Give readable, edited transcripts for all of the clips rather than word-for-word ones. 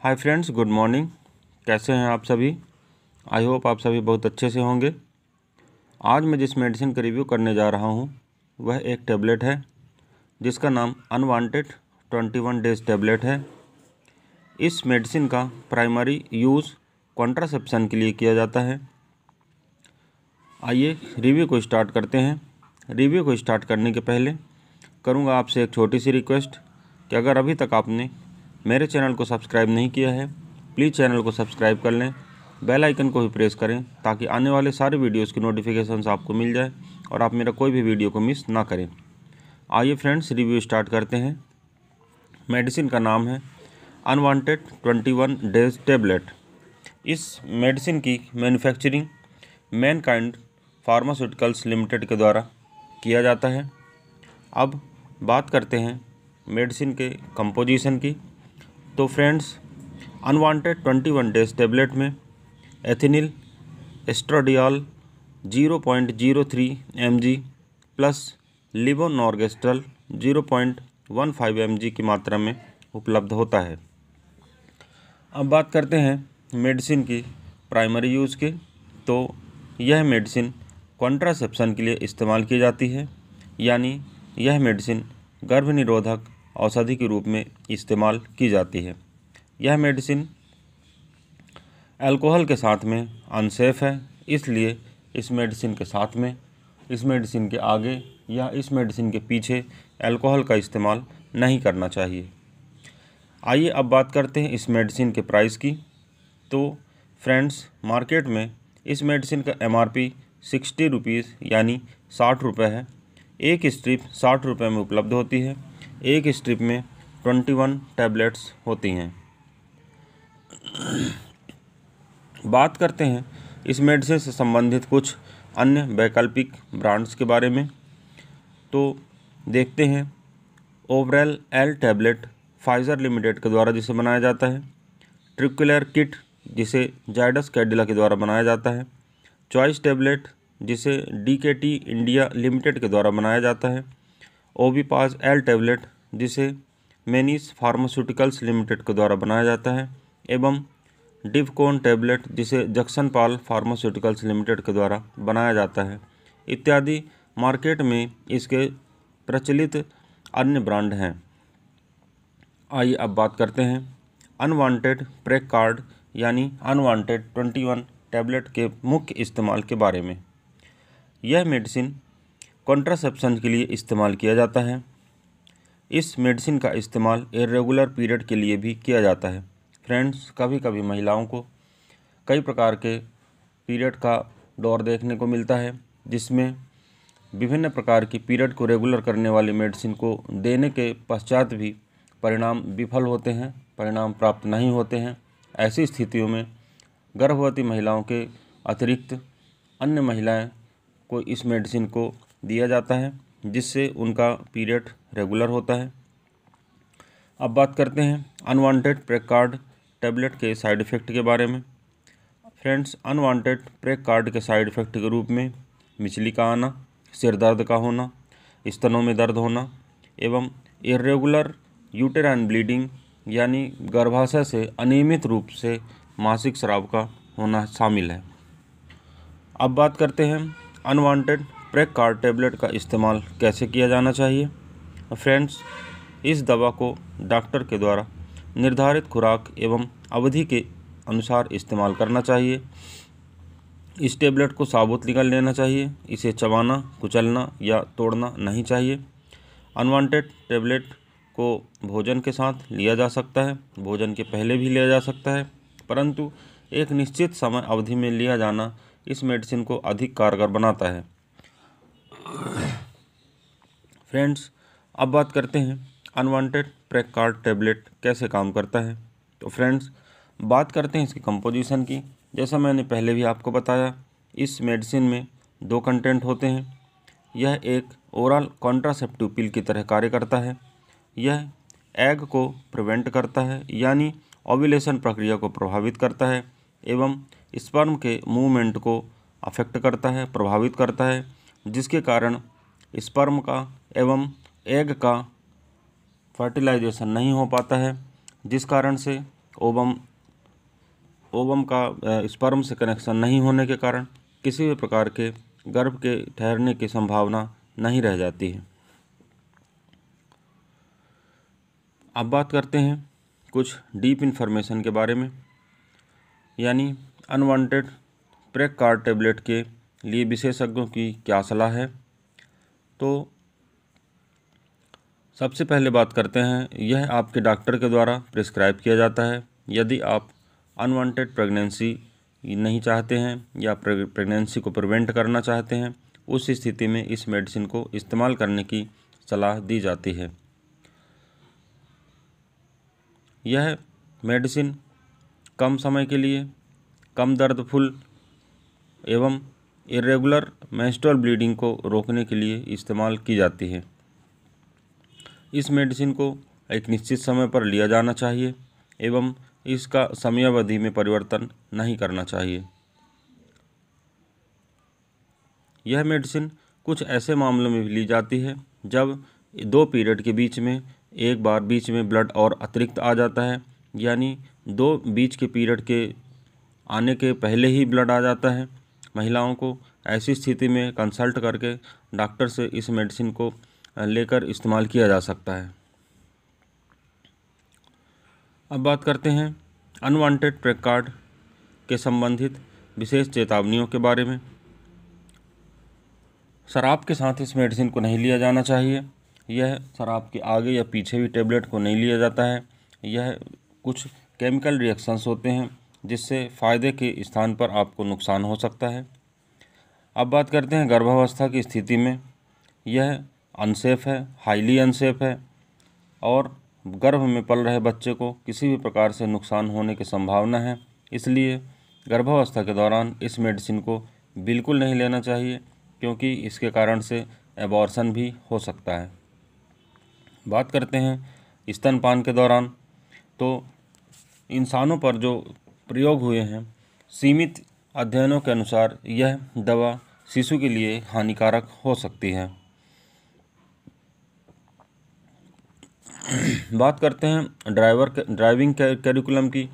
Hi friends, good morning. कैसे हैं आप सभी? आई होप आप सभी बहुत अच्छे से होंगे। आज मैं जिस मेडिसिन का रिव्यू करने जा रहा हूं वह एक टेबलेट है जिसका नाम अनवांटेड 21 डेज टेबलेट है। इस मेडिसिन का प्राइमरी यूज़ कॉन्ट्रासेप्शन के लिए किया जाता है। आइए रिव्यू को स्टार्ट करते हैं। रिव्यू को स्टार्ट करने के पहले करूंगा आपसे एक छोटी सी रिक्वेस्ट कि अगर अभी तक आपने मेरे चैनल को सब्सक्राइब नहीं किया है, प्लीज़ चैनल को सब्सक्राइब कर लें, बेल आइकन को भी प्रेस करें ताकि आने वाले सारे वीडियोस की नोटिफिकेशंस आपको मिल जाए और आप मेरा कोई भी वीडियो को मिस ना करें। आइए फ्रेंड्स, रिव्यू स्टार्ट करते हैं। मेडिसिन का नाम है अनवांटेड 21 डेज टेबलेट। इस मेडिसिन की मैन्युफैक्चरिंग मैनकाइंड फार्मास्यूटिकल्स लिमिटेड के द्वारा किया जाता है। अब बात करते हैं मेडिसिन के कंपोजिशन की। तो फ्रेंड्स, अनवांटेड 21 डेज टेबलेट में एथिनिल एस्ट्राडियोल 0.03 mg प्लस लिवोनॉर्गेस्ट्रल 0.15 mg की मात्रा में उपलब्ध होता है। अब बात करते हैं मेडिसिन की प्राइमरी यूज़ की। तो यह मेडिसिन कॉन्ट्रासेप्शन के लिए इस्तेमाल की जाती है, यानी यह मेडिसिन गर्भ निरोधक औषधि के रूप में इस्तेमाल की जाती है। यह मेडिसिन अल्कोहल के साथ में अनसेफ है, इसलिए इस मेडिसिन के साथ में, इस मेडिसिन के आगे या इस मेडिसिन के पीछे अल्कोहल का इस्तेमाल नहीं करना चाहिए। आइए अब बात करते हैं इस मेडिसिन के प्राइस की। तो फ्रेंड्स, मार्केट में इस मेडिसिन का MRP 60 रुपीज़ यानी 60 रुपये है। एक स्ट्रिप 60 रुपये में उपलब्ध होती है। एक स्ट्रिप में 21 टैबलेट्स होती हैं। बात करते हैं इस मेडिसिन से संबंधित कुछ अन्य वैकल्पिक ब्रांड्स के बारे में। तो देखते हैं ओवरेल एल टैबलेट फाइज़र लिमिटेड के द्वारा जिसे बनाया जाता है। ट्रिकुलर किट जिसे जायडस कैडिला के द्वारा बनाया जाता है। चॉइस टैबलेट जिसे DKT इंडिया लिमिटेड के द्वारा बनाया जाता है। ओविपाज एल टैबलेट जिसे मेनिस फार्मास्यूटिकल्स लिमिटेड के द्वारा बनाया जाता है, एवं डिवकोन टैबलेट जिसे जक्सनपाल फार्मास्यूटिकल्स लिमिटेड के द्वारा बनाया जाता है, इत्यादि मार्केट में इसके प्रचलित अन्य ब्रांड हैं। आइए अब बात करते हैं अनवांटेड प्रेकार्ड यानी अनवांटेड 21 टैबलेट के मुख्य इस्तेमाल के बारे में। यह मेडिसिन कॉन्ट्रासेप्शन के लिए इस्तेमाल किया जाता है। इस मेडिसिन का इस्तेमाल इर्रेगुलर पीरियड के लिए भी किया जाता है। फ्रेंड्स, कभी कभी महिलाओं को कई प्रकार के पीरियड का दौर देखने को मिलता है, जिसमें विभिन्न प्रकार की पीरियड को रेगुलर करने वाली मेडिसिन को देने के पश्चात भी परिणाम विफल होते हैं, परिणाम प्राप्त नहीं होते हैं। ऐसी स्थितियों में गर्भवती महिलाओं के अतिरिक्त अन्य महिलाएं को इस मेडिसिन को दिया जाता है, जिससे उनका पीरियड रेगुलर होता है। अब बात करते हैं अनवांटेड प्रेकार्ड टैबलेट के साइड इफ़ेक्ट के बारे में। फ्रेंड्स, अनवांटेड प्रेकार्ड के साइड इफ़ेक्ट के रूप में मिचली का आना, सिर दर्द का होना, स्तनों में दर्द होना एवं इर्रेगुलर यूटेराइन ब्लीडिंग यानी गर्भाशय से अनियमित रूप से मासिक स्राव का होना शामिल है। अब बात करते हैं अनवांटेड प्रेकार्ड टैबलेट का इस्तेमाल कैसे किया जाना चाहिए। फ्रेंड्स, इस दवा को डॉक्टर के द्वारा निर्धारित खुराक एवं अवधि के अनुसार इस्तेमाल करना चाहिए। इस टैबलेट को साबुत निकाल लेना चाहिए। इसे चबाना, कुचलना या तोड़ना नहीं चाहिए। अनवांटेड टैबलेट को भोजन के साथ लिया जा सकता है, भोजन के पहले भी लिया जा सकता है, परंतु एक निश्चित समय अवधि में लिया जाना इस मेडिसिन को अधिक कारगर बनाता है। फ्रेंड्स, अब बात करते हैं अनवांटेड प्रेकार्ड टैबलेट कैसे काम करता है। तो फ्रेंड्स, बात करते हैं इसकी कंपोजिशन की। जैसा मैंने पहले भी आपको बताया, इस मेडिसिन में 2 कंटेंट होते हैं। यह एक ओरल कॉन्ट्रासेप्टिव पिल की तरह कार्य करता है। यह एग को प्रिवेंट करता है, यानी ओव्यूलेशन प्रक्रिया को प्रभावित करता है एवं स्पर्म के मूवमेंट को अफेक्ट करता है, प्रभावित करता है, जिसके कारण स्पर्म का एवं एग का फर्टिलाइजेशन नहीं हो पाता है, जिस कारण से ओवम का स्पर्म से कनेक्शन नहीं होने के कारण किसी भी प्रकार के गर्भ के ठहरने की संभावना नहीं रह जाती है। अब बात करते हैं कुछ डीप इन्फॉर्मेशन के बारे में, यानी अनवांटेड प्रेग्कार्ड टैबलेट के लिए विशेषज्ञों की क्या सलाह है। तो सबसे पहले बात करते हैं, यह आपके डॉक्टर के द्वारा प्रिस्क्राइब किया जाता है। यदि आप अनवांटेड प्रेगनेंसी नहीं चाहते हैं या प्रेगनेंसी को प्रिवेंट करना चाहते हैं, उस स्थिति में इस मेडिसिन को इस्तेमाल करने की सलाह दी जाती है। यह मेडिसिन कम समय के लिए कम दर्दफुल एवं इरेगुलर मेंस्ट्रुअल ब्लीडिंग को रोकने के लिए इस्तेमाल की जाती है। इस मेडिसिन को एक निश्चित समय पर लिया जाना चाहिए एवं इसका समयावधि में परिवर्तन नहीं करना चाहिए। यह मेडिसिन कुछ ऐसे मामलों में भी ली जाती है जब 2 पीरियड के बीच में एक बार बीच में ब्लड और अतिरिक्त आ जाता है, यानी 2 बीच के पीरियड के आने के पहले ही ब्लड आ जाता है। महिलाओं को ऐसी स्थिति में कंसल्ट करके डॉक्टर से इस मेडिसिन को लेकर इस्तेमाल किया जा सकता है। अब बात करते हैं अनवांटेड प्रेग्कार्ड के संबंधित विशेष चेतावनियों के बारे में। शराब के साथ इस मेडिसिन को नहीं लिया जाना चाहिए। यह शराब के आगे या पीछे भी टेबलेट को नहीं लिया जाता है। यह कुछ केमिकल रिएक्शंस होते हैं जिससे फ़ायदे के स्थान पर आपको नुकसान हो सकता है। अब बात करते हैं गर्भावस्था की स्थिति में यह अनसेफ है, हाईली अनसेफ है और गर्भ में पल रहे बच्चे को किसी भी प्रकार से नुकसान होने की संभावना है। इसलिए गर्भावस्था के दौरान इस मेडिसिन को बिल्कुल नहीं लेना चाहिए, क्योंकि इसके कारण से एबॉर्शन भी हो सकता है। बात करते हैं स्तनपान के दौरान, तो इंसानों पर जो प्रयोग हुए हैं, सीमित अध्ययनों के अनुसार यह दवा शिशु के लिए हानिकारक हो सकती है। बात करते हैं ड्राइविंग कैरिकुलम की,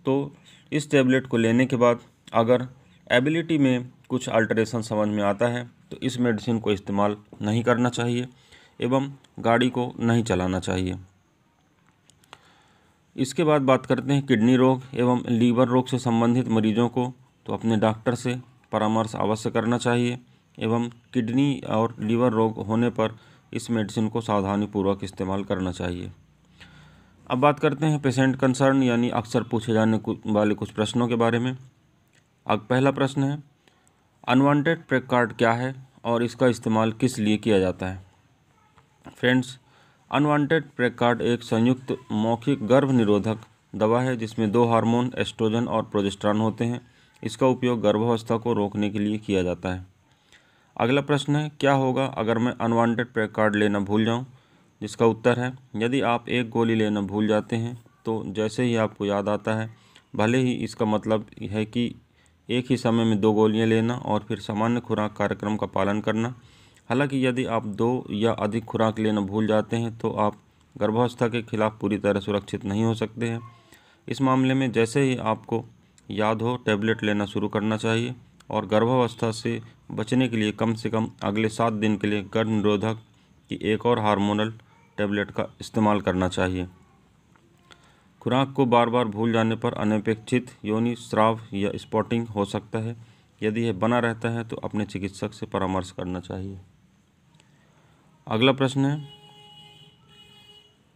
तो इस टैबलेट को लेने के बाद अगर एबिलिटी में कुछ अल्टरेशन समझ में आता है तो इस मेडिसिन को इस्तेमाल नहीं करना चाहिए एवं गाड़ी को नहीं चलाना चाहिए। इसके बाद बात करते हैं किडनी रोग एवं लीवर रोग से संबंधित मरीजों को, तो अपने डॉक्टर से परामर्श अवश्य करना चाहिए एवं किडनी और लीवर रोग होने पर इस मेडिसिन को सावधानीपूर्वक इस्तेमाल करना चाहिए। अब बात करते हैं पेशेंट कंसर्न, यानी अक्सर पूछे जाने वाले कुछ प्रश्नों के बारे में। अब पहला प्रश्न है, अनवांटेड प्रेग्कार्ड क्या है और इसका इस्तेमाल किस लिए किया जाता है। फ्रेंड्स, अनवांटेड प्रेग्कार्ड एक संयुक्त मौखिक गर्भ निरोधक दवा है जिसमें 2 हार्मोन एस्ट्रोजन और प्रोजेस्टेरॉन होते हैं। इसका उपयोग गर्भावस्था को रोकने के लिए किया जाता है। अगला प्रश्न है, क्या होगा अगर मैं अनवांटेड प्रेग्कार्ड लेना भूल जाऊं। जिसका उत्तर है, यदि आप एक गोली लेना भूल जाते हैं तो जैसे ही आपको याद आता है, भले ही इसका मतलब है कि एक ही समय में 2 गोलियां लेना और फिर सामान्य खुराक कार्यक्रम का पालन करना। हालांकि यदि आप 2 या अधिक खुराक लेना भूल जाते हैं तो आप गर्भावस्था के खिलाफ पूरी तरह सुरक्षित नहीं हो सकते हैं। इस मामले में जैसे ही आपको याद हो, टैबलेट लेना शुरू करना चाहिए और गर्भावस्था से बचने के लिए कम से कम अगले 7 दिन के लिए गर्भ निरोधक की एक और हार्मोनल टैबलेट का इस्तेमाल करना चाहिए। खुराक को बार बार भूल जाने पर अनपेक्षित योनि स्राव या स्पॉटिंग हो सकता है। यदि यह बना रहता है तो अपने चिकित्सक से परामर्श करना चाहिए। अगला प्रश्न है,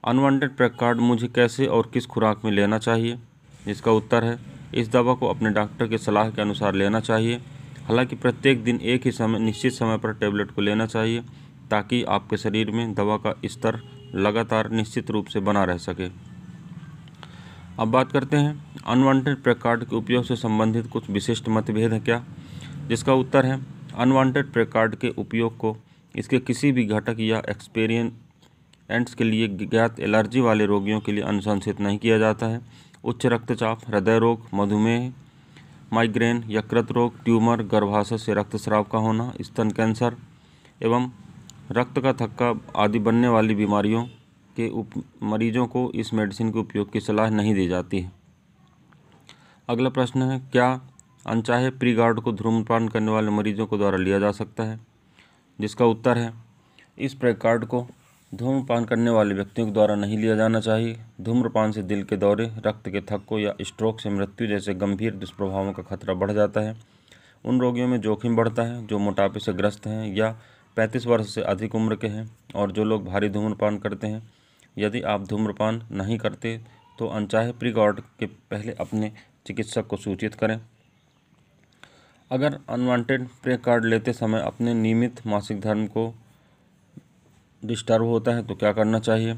अनवांटेड प्रेग्कार्ड मुझे कैसे और किस खुराक में लेना चाहिए। जिसका उत्तर है, इस दवा को अपने डॉक्टर की सलाह के अनुसार लेना चाहिए। हालांकि प्रत्येक दिन एक ही समय निश्चित समय पर टैबलेट को लेना चाहिए ताकि आपके शरीर में दवा का स्तर लगातार निश्चित रूप से बना रह सके। अब बात करते हैं अनवांटेड प्रेग्कार्ड के उपयोग से संबंधित कुछ विशिष्ट मतभेद है क्या। जिसका उत्तर है, अनवांटेड प्रेग्कार्ड के उपयोग को इसके किसी भी घटक या एक्सपेरिएंट्स के लिए ज्ञात एलर्जी वाले रोगियों के लिए अनुशंसित नहीं किया जाता है। उच्च रक्तचाप, हृदय रोग, मधुमेह, माइग्रेन, यकृत रोग, ट्यूमर, गर्भाशय से रक्तस्राव का होना, स्तन कैंसर एवं रक्त का थक्का आदि बनने वाली बीमारियों के मरीजों को इस मेडिसिन के उपयोग की सलाह नहीं दी जाती है। अगला प्रश्न है, क्या अनचाहे प्री गार्ड को धूम्रपान करने वाले मरीजों के द्वारा लिया जा सकता है? जिसका उत्तर है, इस प्री गार्ड को धूम्रपान करने वाले व्यक्तियों के द्वारा नहीं लिया जाना चाहिए। धूम्रपान से दिल के दौरे, रक्त के थक्कों या स्ट्रोक से मृत्यु जैसे गंभीर दुष्प्रभावों का खतरा बढ़ जाता है। उन रोगियों में जोखिम बढ़ता है जो मोटापे से ग्रस्त हैं या 35 वर्ष से अधिक उम्र के हैं और जो लोग भारी धूम्रपान करते हैं। यदि आप धूम्रपान नहीं करते तो अनचाहे प्री गार्ड के पहले अपने चिकित्सक को सूचित करें। अगर अनवांटेड प्री गार्ड लेते समय अपने नियमित मासिक धर्म को डिस्टर्ब होता है तो क्या करना चाहिए?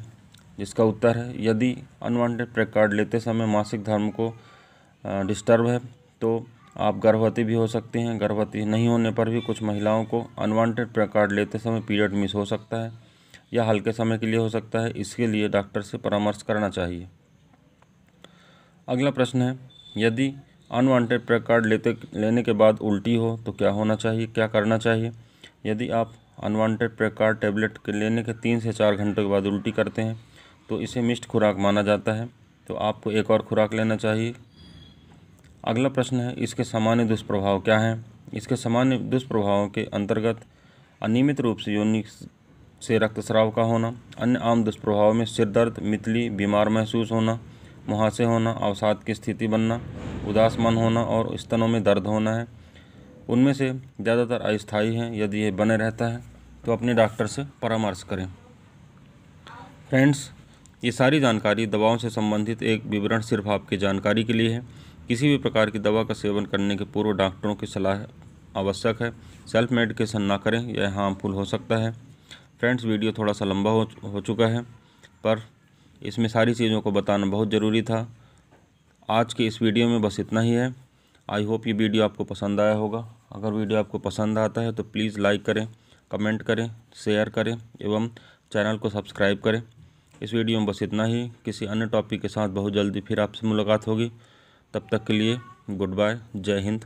जिसका उत्तर है, यदि अनवांटेड प्री गार्ड लेते समय मासिक धर्म को डिस्टर्ब है तो आप गर्भवती भी हो सकते हैं। गर्भवती नहीं होने पर भी कुछ महिलाओं को अनवांटेड प्री गार्ड लेते समय पीरियड मिस हो सकता है या हल्के समय के लिए हो सकता है। इसके लिए डॉक्टर से परामर्श करना चाहिए। अगला प्रश्न है, यदि अनवांटेड प्री गार्ड लेने के बाद उल्टी हो तो क्या होना चाहिए, क्या करना चाहिए? यदि आप अनवांटेड प्री गार्ड टैबलेट के लेने के 3 से 4 घंटों के बाद उल्टी करते हैं तो इसे मिष्ट खुराक माना जाता है, तो आपको एक और खुराक लेना चाहिए। अगला प्रश्न है, इसके सामान्य दुष्प्रभाव क्या हैं? इसके सामान्य दुष्प्रभावों के अंतर्गत अनियमित रूप से योनि से रक्तस्राव का होना। अन्य आम दुष्प्रभाव में सिर दर्द, मितली, बीमार महसूस होना, मुहासे होना, अवसाद की स्थिति बनना, उदास मन होना और स्तनों में दर्द होना है। उनमें से ज़्यादातर अस्थायी हैं। यदि ये बने रहता है तो अपने डॉक्टर से परामर्श करें। फ्रेंड्स, ये सारी जानकारी दवाओं से संबंधित एक विवरण सिर्फ आपकी जानकारी के लिए है। किसी भी प्रकार की दवा का सेवन करने के पूर्व डॉक्टरों की सलाह आवश्यक है। सेल्फ मेडिकेशन ना करें, यह हार्मफुल हो सकता है। फ्रेंड्स, वीडियो थोड़ा सा लंबा हो चुका है, पर इसमें सारी चीज़ों को बताना बहुत ज़रूरी था। आज के इस वीडियो में बस इतना ही है। आई होप ये वीडियो आपको पसंद आया होगा। अगर वीडियो आपको पसंद आता है तो प्लीज़ लाइक करें, कमेंट करें, शेयर करें एवं चैनल को सब्सक्राइब करें। इस वीडियो में बस इतना ही। किसी अन्य टॉपिक के साथ बहुत जल्दी फिर आपसे मुलाकात होगी। तब तक के लिए गुड बाय, जय हिंद।